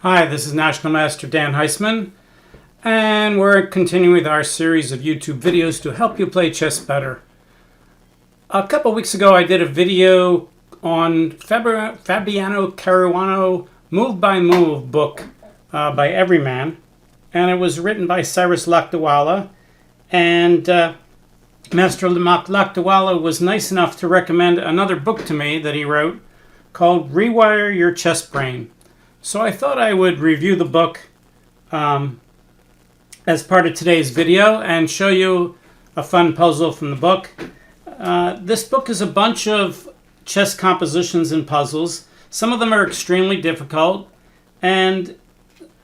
Hi, this is National Master Dan Heisman, and we're continuing with our series of YouTube videos to help you play chess better. A couple weeks ago, I did a video on Fabiano Caruana Move by Move book by Everyman, and it was written by Cyrus Lakdawala, and Master Lakdawala was nice enough to recommend another book to me that he wrote called Rewire Your Chess Brain. So I thought I would review the book as part of today's video and show you a fun puzzle from the book. This book is a bunch of chess compositions and puzzles. Some of them are extremely difficult, and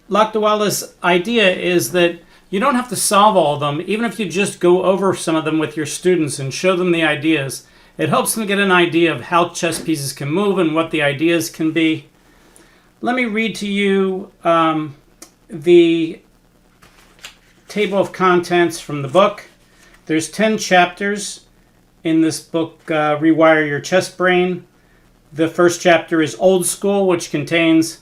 Lakdawala's idea is that you don't have to solve all of them, even if you just go over some of them with your students and show them the ideas. It helps them get an idea of how chess pieces can move and what the ideas can be. Let me read to you the table of contents from the book. There's 10 chapters in this book, Rewire Your Chess Brain. The first chapter is Old School, which contains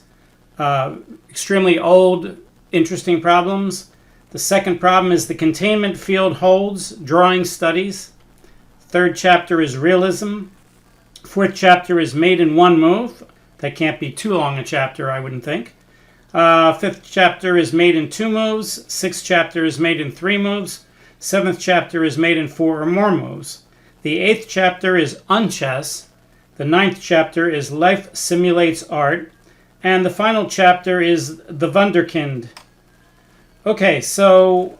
extremely old, interesting problems. The second problem is The Containment Field Holds, Drawing Studies. Third chapter is Realism. Fourth chapter is Made in One Move. That can't be too long a chapter, I wouldn't think. Fifth chapter is Made in 2 moves. Sixth chapter is Made in 3 moves. Seventh chapter is Made in 4 or more moves. The eighth chapter is Unchess. The ninth chapter is Life Simulates Art. And the final chapter is The Wunderkind. Okay, so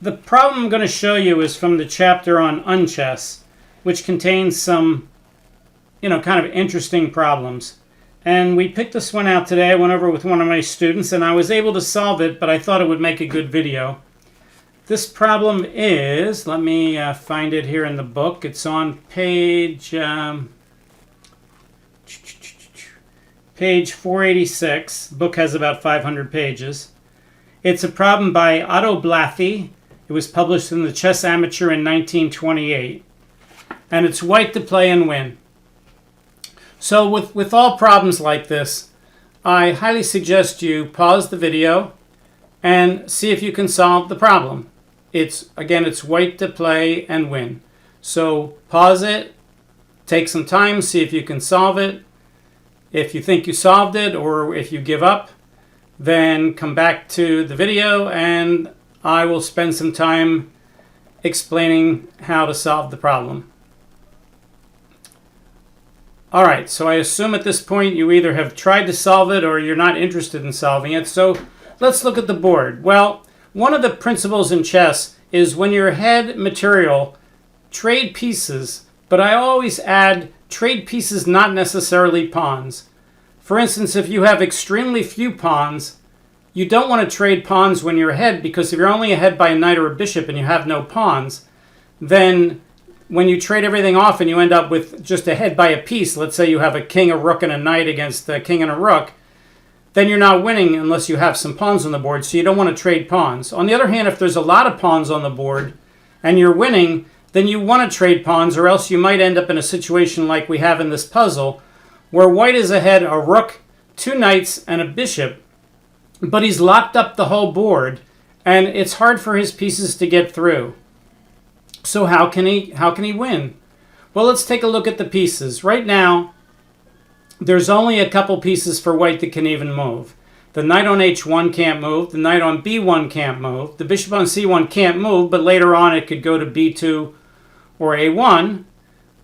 the problem I'm going to show you is from the chapter on Unchess, which contains some, kind of interesting problems. And we picked this one out today. I went over with one of my students, and I was able to solve it, but I thought it would make a good video. This problem is, let me find it here in the book. It's on page 486. The book has about 500 pages. It's a problem by Otto Blathy. It was published in the Chess Amateur in 1928. And it's white to play and win. So with all problems like this, I highly suggest you pause the video and see if you can solve the problem. It's white to play and win. So pause it, take some time, see if you can solve it. If you think you solved it, or if you give up, then come back to the video and I will spend some time explaining how to solve the problem. All right, so I assume at this point you either have tried to solve it or you're not interested in solving it. So let's look at the board. Well, one of the principles in chess is when you're ahead material, trade pieces, but I always add trade pieces, not necessarily pawns. For instance, if you have extremely few pawns, you don't want to trade pawns when you're ahead, because if you're only ahead by a knight or a bishop and you have no pawns, then when you trade everything off and you end up with just ahead by a piece, let's say you have a king, a rook, and a knight against a king and a rook, then you're not winning unless you have some pawns on the board, so you don't want to trade pawns. On the other hand, if there's a lot of pawns on the board and you're winning, then you want to trade pawns, or else you might end up in a situation like we have in this puzzle, where white is ahead a rook, 2 knights, and a bishop, but he's locked up the whole board, and it's hard for his pieces to get through. So how can he win? Well, let's take a look at the pieces. Right now, there's only a couple pieces for white that can even move. The knight on h1 can't move. The knight on b1 can't move. The bishop on c1 can't move, but later on it could go to b2 or a1.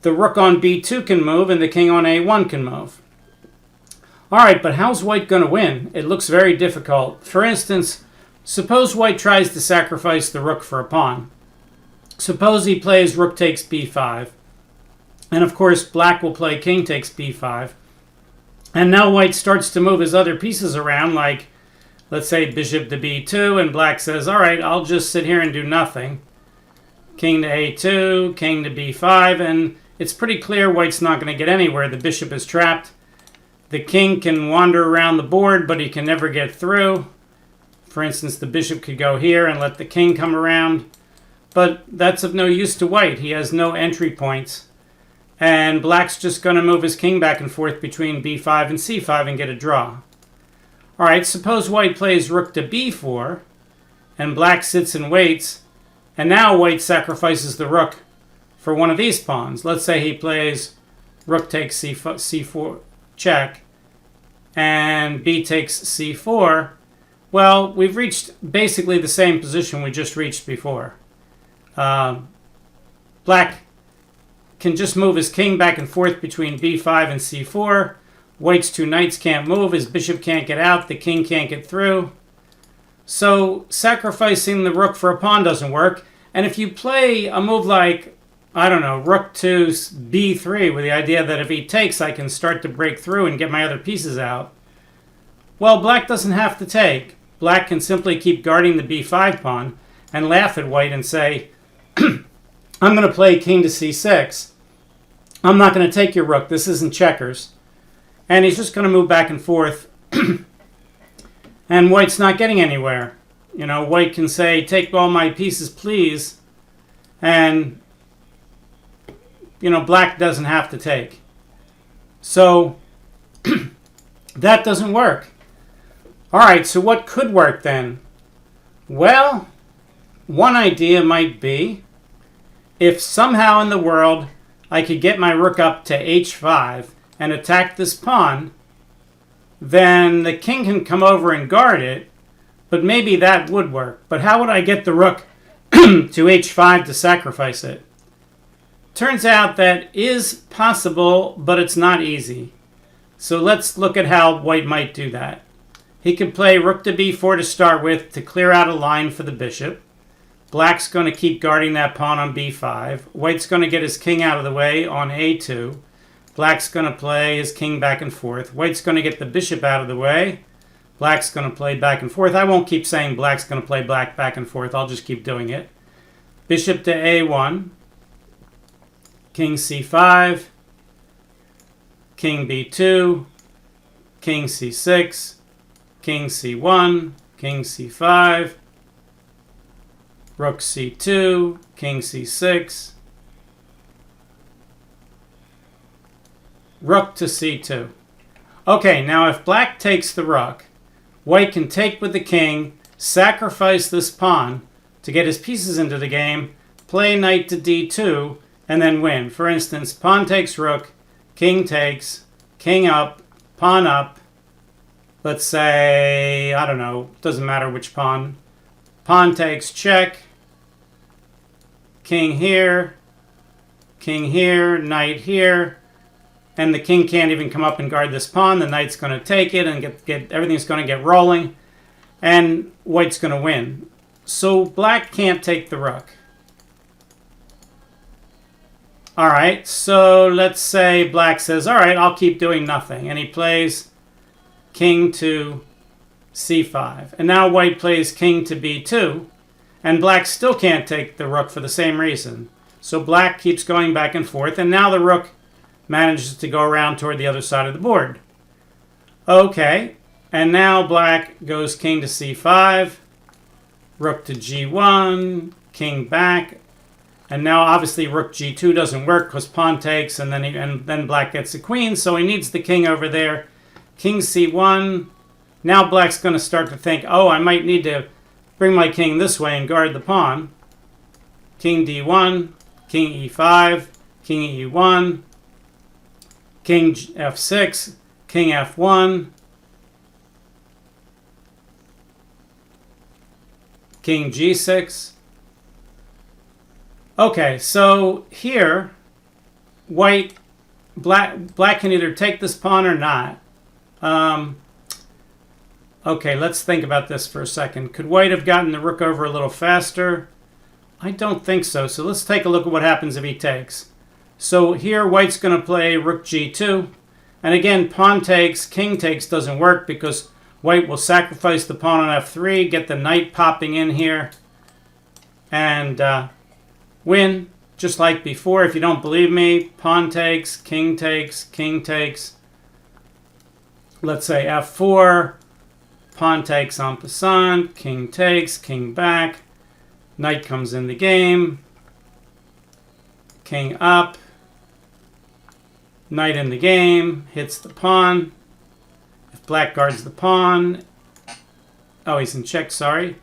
The rook on b2 can move, and the king on a1 can move. All right, but how's white going to win? It looks very difficult. For instance, suppose white tries to sacrifice the rook for a pawn. Suppose he plays rook takes b5. And of course, black will play king takes b5. And now white starts to move his other pieces around, like, let's say, bishop to b2, and black says, all right, I'll just sit here and do nothing. King to a2, king to b5, and it's pretty clear white's not going to get anywhere. The bishop is trapped. The king can wander around the board, but he can never get through. For instance, the bishop could go here and let the king come around. But that's of no use to white. He has no entry points. And black's just going to move his king back and forth between b5 and c5 and get a draw. All right, suppose white plays rook to b4, and black sits and waits, and now white sacrifices the rook for one of these pawns. Let's say he plays rook takes c4 check, and b takes c4. Well, we've reached basically the same position we just reached before. Black can just move his king back and forth between b5 and c4. White's two knights can't move, his bishop can't get out, the king can't get through. So sacrificing the rook for a pawn doesn't work. And if you play a move like, I don't know, rook to b3 with the idea that if he takes, I can start to break through and get my other pieces out, well, black doesn't have to take. Black can simply keep guarding the b5 pawn and laugh at white and say, I'm going to play king to c6. I'm not going to take your rook. This isn't checkers. And he's just going to move back and forth. And white's not getting anywhere. You know, white can say, take all my pieces, please. And, you know, black doesn't have to take. So that doesn't work. All right, so what could work then? Well, one idea might be if somehow in the world I could get my rook up to h5 and attack this pawn, then the king can come over and guard it, but maybe that would work. But how would I get the rook to h5 to sacrifice it? Turns out that is possible, but it's not easy. So let's look at how white might do that. He could play rook to b4 to start with to clear out a line for the bishop. Black's going to keep guarding that pawn on b5. White's going to get his king out of the way on a2. Black's going to play his king back and forth. White's going to get the bishop out of the way. Black's going to play back and forth. I won't keep saying black's going to play black back and forth. I'll just keep doing it. Bishop to a1. King c5. King b2. King c6. King c1. King c5. Rook c2. King c6. Rook to c2. Okay, now if black takes the rook, white can take with the king, sacrifice this pawn to get his pieces into the game, play knight to d2, and then win. For instance, pawn takes rook, king takes, king up, pawn up. Let's say, I don't know, doesn't matter which pawn. Pawn takes check, king here, knight here. And the king can't even come up and guard this pawn. The knight's going to take it and get everything's going to get rolling. And white's going to win. So black can't take the rook. All right, so let's say black says, all right, I'll keep doing nothing. And he plays king to c5. And now white plays king to b2. And black still can't take the rook for the same reason. So black keeps going back and forth. And now the rook manages to go around toward the other side of the board. Okay, and now black goes king to c5, rook to g1, king back, and now obviously rook g2 doesn't work because pawn takes, and then black gets the queen, so he needs the king over there. King c1. Now black's going to start to think, oh, I might need to bring my king this way and guard the pawn. King d1, king e5, king e1. King f6, king f1, king g6. Okay, so here, black can either take this pawn or not. Okay, let's think about this for a second. Could white have gotten the rook over a little faster? I don't think so. So let's take a look at what happens if he takes. So here white's going to play rook g2. And again, pawn takes, king takes doesn't work because white will sacrifice the pawn on f3, get the knight popping in here, and win. Just like before, if you don't believe me, pawn takes, king takes, king takes. Let's say f4, pawn takes en passant, king takes, king back, knight comes in the game, king up, knight in the game, hits the pawn. If Black guards the pawn. Oh, he's in check, sorry.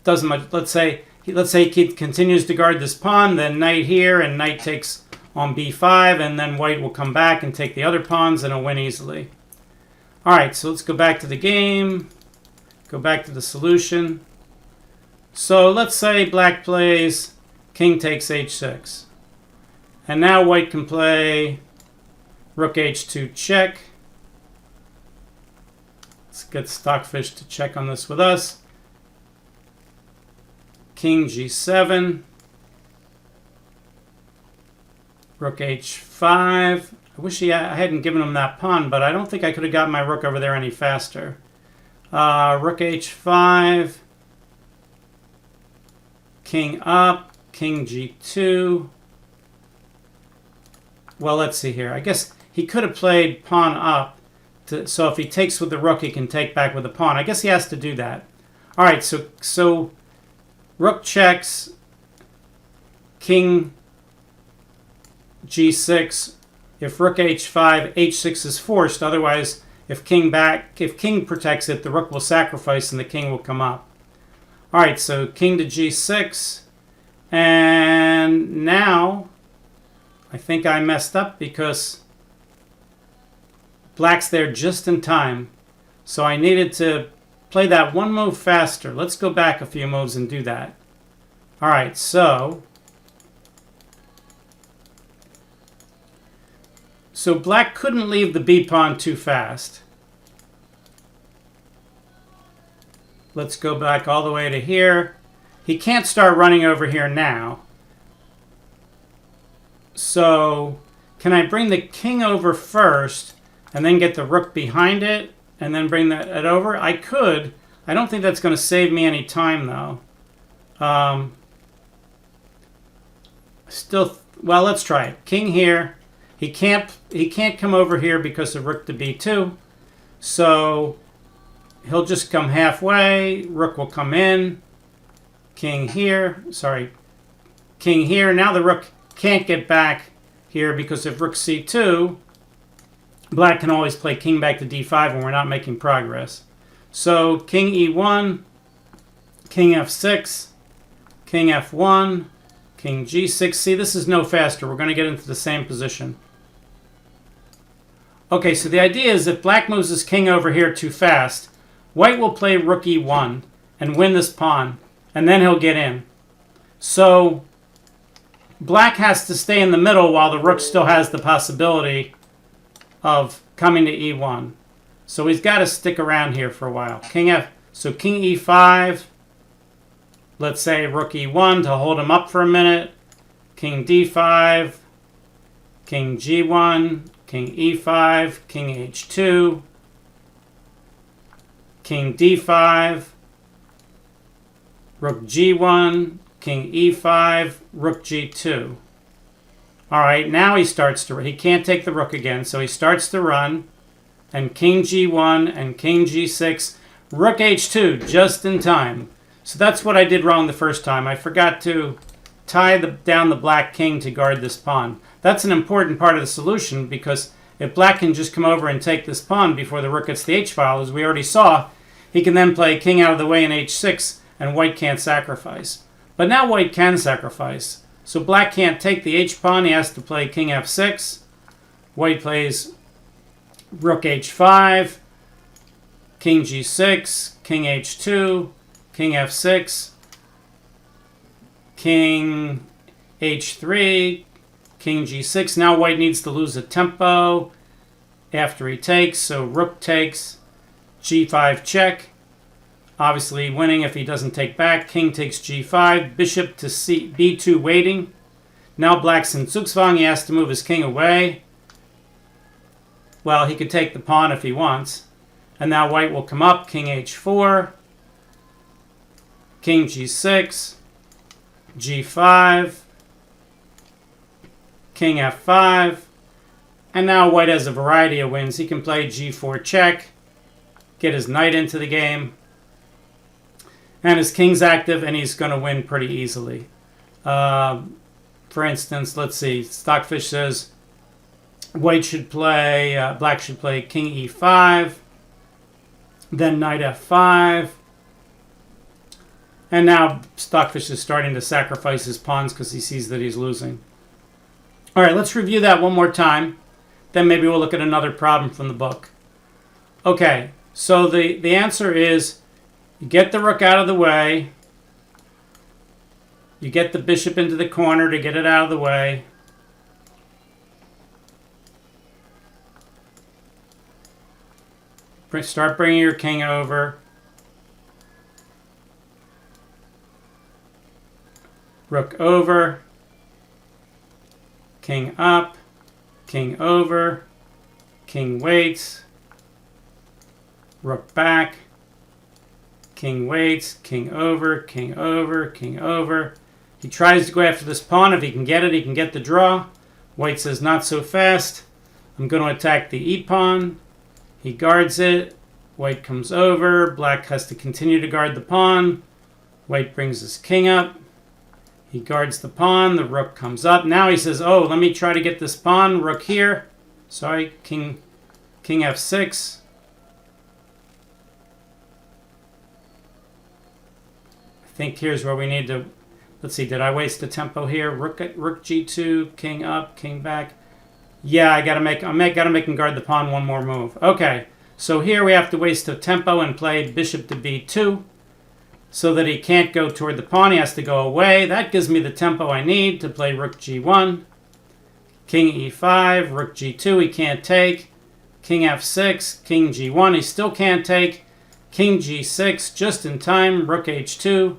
Doesn't much. Let's say he continues to guard this pawn, then knight here, and knight takes on b5, and then white will come back and take the other pawns, and he'll win easily. All right, so let's go back to the game. Go back to the solution. So let's say black plays king takes h6. And now white can play rook h2 check. Let's get Stockfish to check on this with us. King g7. Rook h5. I wish I hadn't given him that pawn, but I don't think I could have gotten my rook over there any faster. Rook h5. King up. King g2. Well, let's see here. I guess he could have played pawn up. So if he takes with the rook, he can take back with the pawn. I guess he has to do that. All right, so rook checks. King g6. If rook h5, h6 is forced. Otherwise, if king protects it, the rook will sacrifice and the king will come up. All right, so king to g6. And now I think I messed up because black's there just in time. So I needed to play that one move faster. Let's go back a few moves and do that. All right, so black couldn't leave the b pawn too fast. Let's go back all the way to here. He can't start running over here now. So can I bring the king over first and then get the rook behind it and then bring it over? I could. I don't think that's going to save me any time, though. Well, let's try it. King here. He can't come over here because of rook to b2. So he'll just come halfway. Rook will come in. King here. Sorry. King here. Now the rook can't get back here because of rook c2. Black can always play king back to d5 when we're not making progress. So king e1, king f6, king f1, king g6. See, this is no faster. We're going to get into the same position. Okay, so the idea is if black moves his king over here too fast, white will play rook e1 and win this pawn, and then he'll get in. So black has to stay in the middle while the rook still has the possibility of coming to e1. So he's got to stick around here for a while. So king e5. Let's say rook e1 to hold him up for a minute. King d5. King g1. King e5. King h2. King d5. Rook g1. King e5. Rook g2. All right, now he can't take the rook again, so he starts to run. And king g1 and king g6. Rook h2, just in time. So that's what I did wrong the first time. I forgot to tie down the black king to guard this pawn. That's an important part of the solution because if black can just come over and take this pawn before the rook gets the h-file, as we already saw, he can then play king out of the way in h6 and white can't sacrifice. But now white can sacrifice. So black can't take the h-pawn. He has to play king f6. White plays rook h5, king g6, king h2, king f6, king h3, king g6. Now white needs to lose a tempo after he takes. So rook takes, g5 check. Obviously winning if he doesn't take back. King takes g5, bishop to b2 waiting. Now black's in Zugzwang. He has to move his king away. Well, he could take the pawn if he wants. And now white will come up. King h4. King g6. g5. King f5. And now white has a variety of wins. He can play g4 check. Get his knight into the game. And his king's active, and he's going to win pretty easily. For instance, let's see. Stockfish says black should play king e5. Then knight f5. And now Stockfish is starting to sacrifice his pawns because he sees that he's losing. All right, let's review that one more time. Then maybe we'll look at another problem from the book. Okay, so the answer is you get the rook out of the way. You get the bishop into the corner to get it out of the way. Start bringing your king over. Rook over. King up. King over. King waits. Rook back. King waits. King over. King over. King over. He tries to go after this pawn. If he can get it, he can get the draw. White says, not so fast. I'm going to attack the e-pawn. He guards it. White comes over. Black has to continue to guard the pawn. White brings his king up. He guards the pawn. The rook comes up. Now he says, oh, let me try to get this pawn. Rook here. Sorry, king f6. I think here's where we need to... Let's see, did I waste a tempo here? Rook g2, king up, king back. Yeah, I gotta make him guard the pawn one more move. Okay, so here we have to waste a tempo and play bishop to b2 so that he can't go toward the pawn. He has to go away. That gives me the tempo I need to play rook g1, king e5, rook g2, he can't take, king f6, king g1, he still can't take, king g6, just in time, rook h2,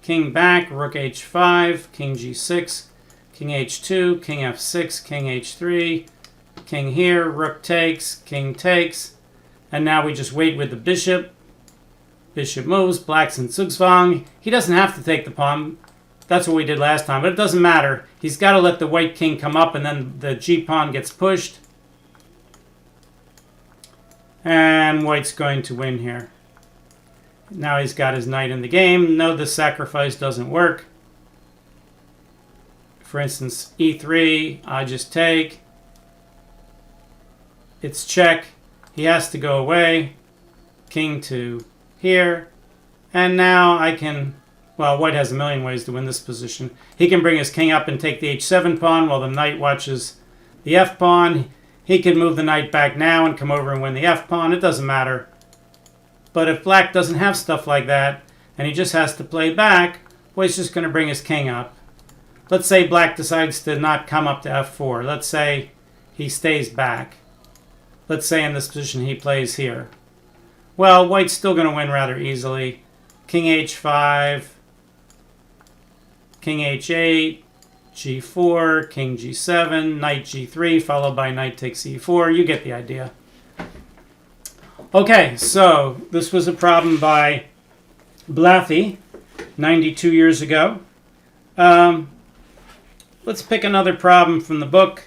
king back, rook h5, king g6, king h2, king f6, king h3, king here, rook takes, king takes, and now we just wait with the bishop. Bishop moves, black's in Zugzwang. He doesn't have to take the pawn. That's what we did last time, but it doesn't matter. He's got to let the white king come up, and then the g-pawn gets pushed. And white's going to win here. Now he's got his knight in the game. No, the sacrifice doesn't work. For instance, e3, I just take. It's check. He has to go away. King to here. And now I can... Well, white has a million ways to win this position. He can bring his king up and take the h7 pawn while the knight watches the f pawn. He can move the knight back now and come over and win the f pawn. It doesn't matter. But if black doesn't have stuff like that, and he just has to play back, well, he's just going to bring his king up. Let's say black decides to not come up to f4. Let's say he stays back. Let's say in this position he plays here. Well, white's still going to win rather easily. King h5, king h8, g4, king g7, knight g3, followed by knight takes e4. You get the idea. Okay, so this was a problem by Blathy 92 years ago. Let's pick another problem from the book.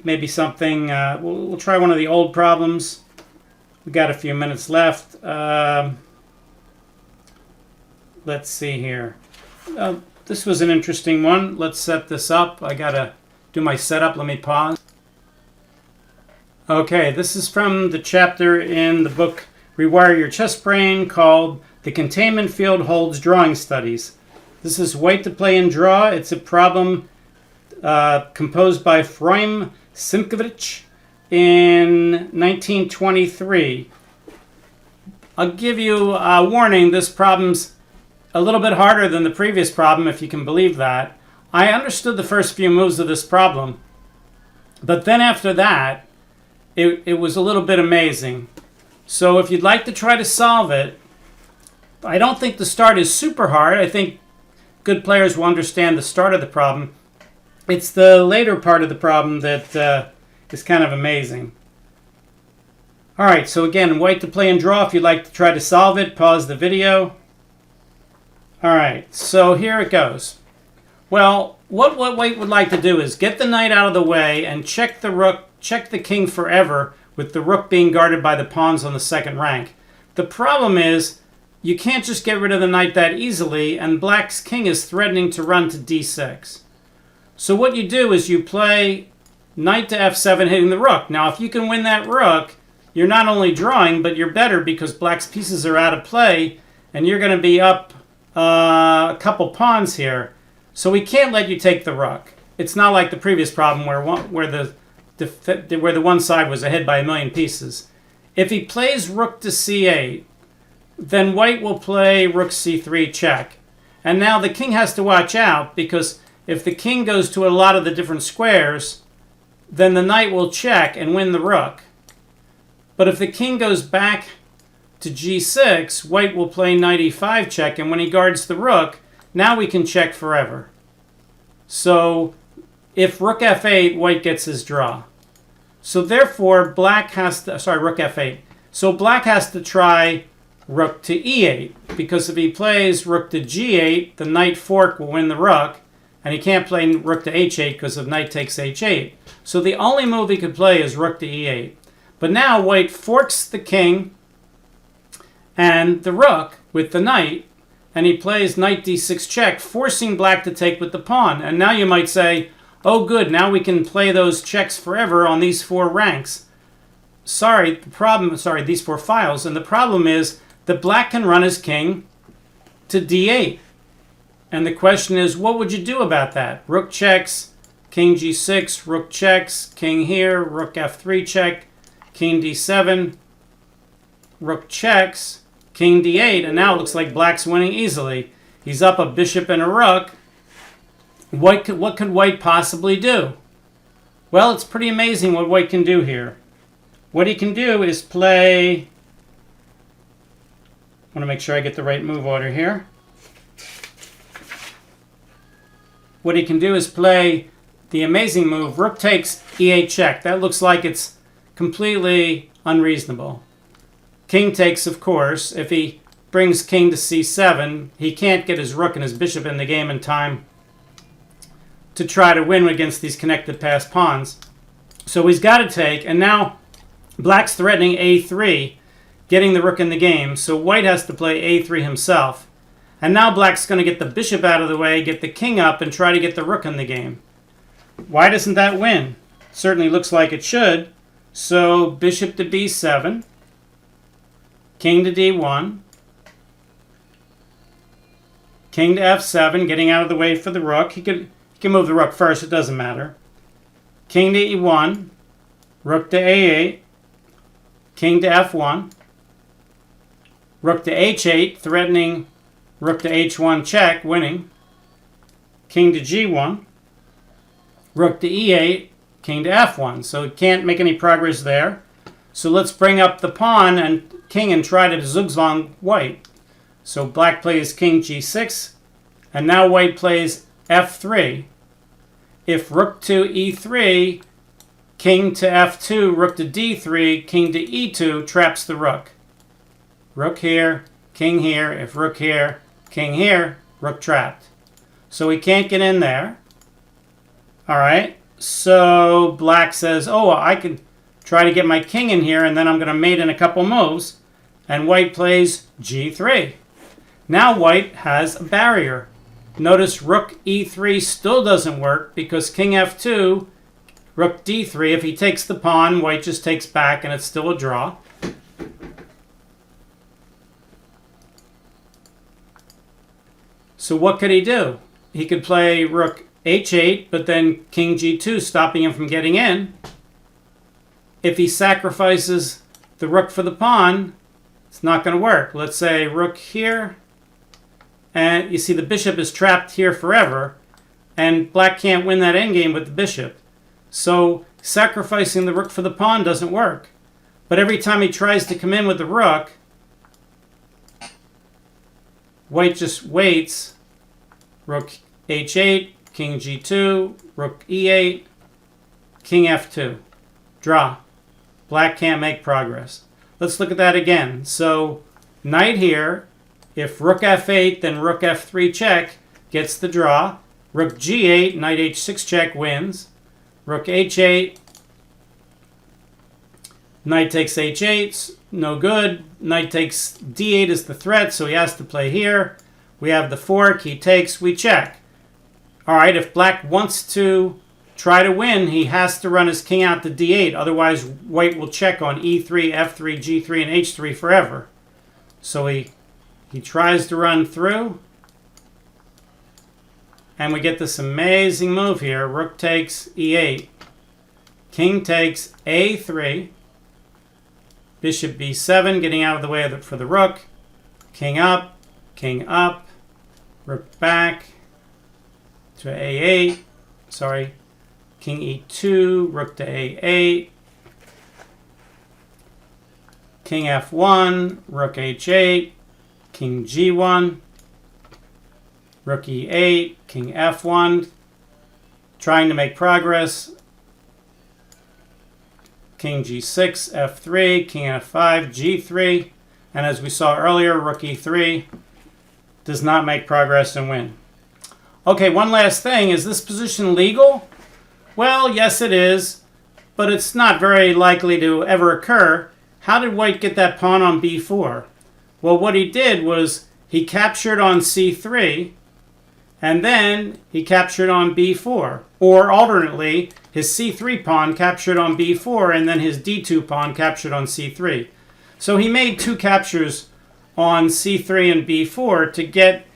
Maybe something, we'll try one of the old problems. We got a few minutes left. Let's see here. This was an interesting one. Let's set this up. I gotta do my setup. Let me pause. Okay, this is from the chapter in the book Rewire Your Chess Brain called The Containment Field Holds Drawing Studies. This is white to play and draw. It's a problem composed by Froim Simkovich in 1923. I'll give you a warning. This problem's a little bit harder than the previous problem, if you can believe that. I understood the first few moves of this problem, but then after that, it was a little bit amazing. So if you'd like to try to solve it, I don't think the start is super hard. I think good players will understand the start of the problem. It's the later part of the problem that is kind of amazing. All right, so again, white to play and draw. If you'd like to try to solve it, pause the video. All right, so here it goes. Well, what white would like to do is get the knight out of the way and check the rook, check the king forever, with the rook being guarded by the pawns on the second rank. The problem is you can't just get rid of the knight that easily, and black's king is threatening to run to d6. So what you do is you play knight to f7 hitting the rook. Now, if you can win that rook, you're not only drawing, but you're better because black's pieces are out of play, and you're going to be up a couple pawns here. So we can't let you take the rook. It's not like the previous problem where the one side was ahead by a million pieces. If he plays rook to c8, then white will play rook c3 check. And now the king has to watch out, because if the king goes to a lot of the different squares, then the knight will check and win the rook. But if the king goes back to g6, white will play knight e5 check, and when he guards the rook, now we can check forever. So if rook f8, white gets his draw. So therefore, black has to, rook f8. So black has to try rook to e8, because if he plays rook to g8, the knight fork will win the rook, and he can't play rook to h8 because if knight takes h8. So the only move he could play is rook to e8. But now white forks the king and the rook with the knight, and he plays knight d6 check, forcing black to take with the pawn. And now you might say, oh good, now we can play those checks forever on these four ranks. These four files. And the problem is that black can run his king to d8. And the question is, what would you do about that? Rook checks, king g6, rook checks, king here, rook f3 check, king d7, rook checks, king d8, and now it looks like black's winning easily. He's up a bishop and a rook. What could white possibly do? Well, it's pretty amazing what white can do here. What he can do is play... I want to make sure I get the right move order here. What he can do is play the amazing move, rook takes e8 check. That looks like it's completely unreasonable. King takes, of course. If he brings king to c7, he can't get his rook and his bishop in the game in time to try to win against these connected pass pawns. So he's got to take, and now black's threatening a3, getting the rook in the game. So white has to play a3 himself. And now black's going to get the bishop out of the way, get the king up, and try to get the rook in the game. Why doesn't that win? Certainly looks like it should. So bishop to b7, king to d1, king to f7, getting out of the way for the rook. He can move the rook first, it doesn't matter. King to e1, rook to a8, king to f1, rook to h8, threatening rook to h1 check, winning. King to g1, rook to e8, king to f1. So it can't make any progress there. So let's bring up the pawn and king and try to zugzwang white. So black plays king g6, and now white plays f3. If rook to e3, king to f2, rook to d3, king to e2, traps the rook. Rook here, king here. If rook here, king here, rook trapped. So he can't get in there. All right. So black says, oh, I can try to get my king in here, and then I'm going to mate in a couple moves. And white plays g3. Now white has a barrier. Notice rook e3 still doesn't work because king f2, rook d3. If he takes the pawn, white just takes back, and it's still a draw. So what could he do? He could play rook h8, but then king g2, stopping him from getting in. If he sacrifices the rook for the pawn, it's not going to work. Let's say rook here, and you see the bishop is trapped here forever, and black can't win that endgame with the bishop. So sacrificing the rook for the pawn doesn't work. But every time he tries to come in with the rook, white just waits. Rook h8, king g2, rook e8, king f2. Draw. Black can't make progress. Let's look at that again. So knight here, if rook f8, then rook f3 check gets the draw. Rook g8, knight h6 check wins. Rook h8, knight takes h8, no good. Knight takes d8 is the threat, so he has to play here. We have the fork, he takes, we check. All right, if black wants to try to win, he has to run his king out to d8. Otherwise, white will check on e3, f3, g3, and h3 forever. So he tries to run through. And we get this amazing move here. Rook takes e8. King takes a3. Bishop b7, getting out of the way for the rook. King up, rook back to a8. Sorry, king e2, rook to a8. King f1, rook h8, king g1, rook e8, king f1. Trying to make progress. King g6, f3, king f5, g3. And as we saw earlier, rook e3 does not make progress and win. Okay, one last thing. Is this position legal? Well, yes it is, but it's not very likely to ever occur. How did white get that pawn on b4? Well, what he did was he captured on c3, and then he captured on b4. Or alternately, his c3 pawn captured on b4, and then his d2 pawn captured on c3. So he made two captures on c3 and b4 to get...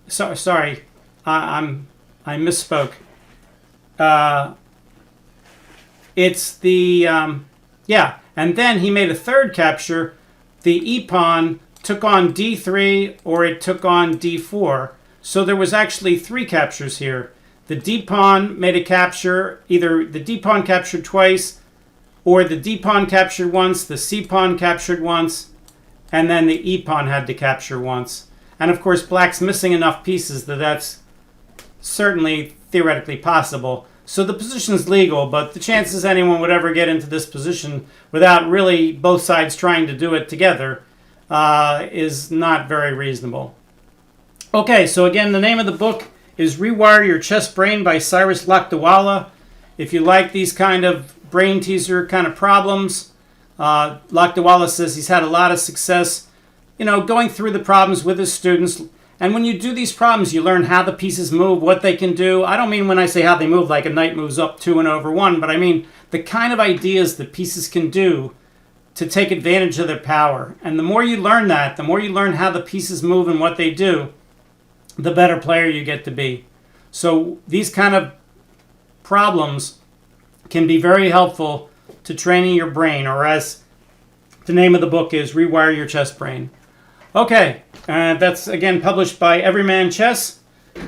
Sorry, I misspoke. It's the... yeah, and then he made a third capture. The e-pawn took on d3, or it took on d4. So there was actually three captures here. The d-pawn made a capture. Either the d-pawn captured twice, or the d-pawn captured once, the c-pawn captured once, and then the e-pawn had to capture once. And of course, black's missing enough pieces that that's certainly theoretically possible. So the position's legal, but the chances anyone would ever get into this position without really both sides trying to do it together is not very reasonable. Okay, so again, the name of the book is Rewire Your Chess Brain by Cyrus Lakdawala. If you like these kind of brain teaser kind of problems, Lakdawala says he's had a lot of success, going through the problems with his students. And when you do these problems, you learn how the pieces move, what they can do. I don't mean when I say how they move, like a knight moves up 2 and over 1, but I mean the kind of ideas that pieces can do to take advantage of their power. And the more you learn that, the more you learn how the pieces move and what they do, the better player you get to be. So these kind of problems can be very helpful to training your brain, or as the name of the book is, Rewire Your Chess Brain. Okay, that's again published by Everyman Chess,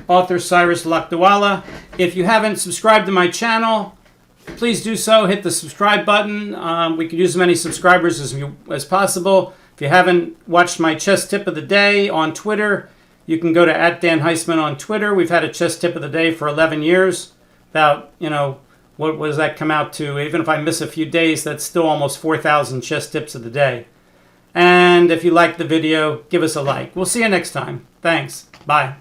author Cyrus Lakdawala. If you haven't subscribed to my channel, please do so. Hit the subscribe button. We could use as many subscribers as possible. If you haven't watched my chess tip of the day on Twitter, you can go to @Dan Heisman on Twitter. We've had a chess tip of the day for 11 years. About, what does that come out to? Even if I miss a few days, that's still almost 4,000 chess tips of the day. And if you like the video, give us a like. We'll see you next time. Thanks. Bye.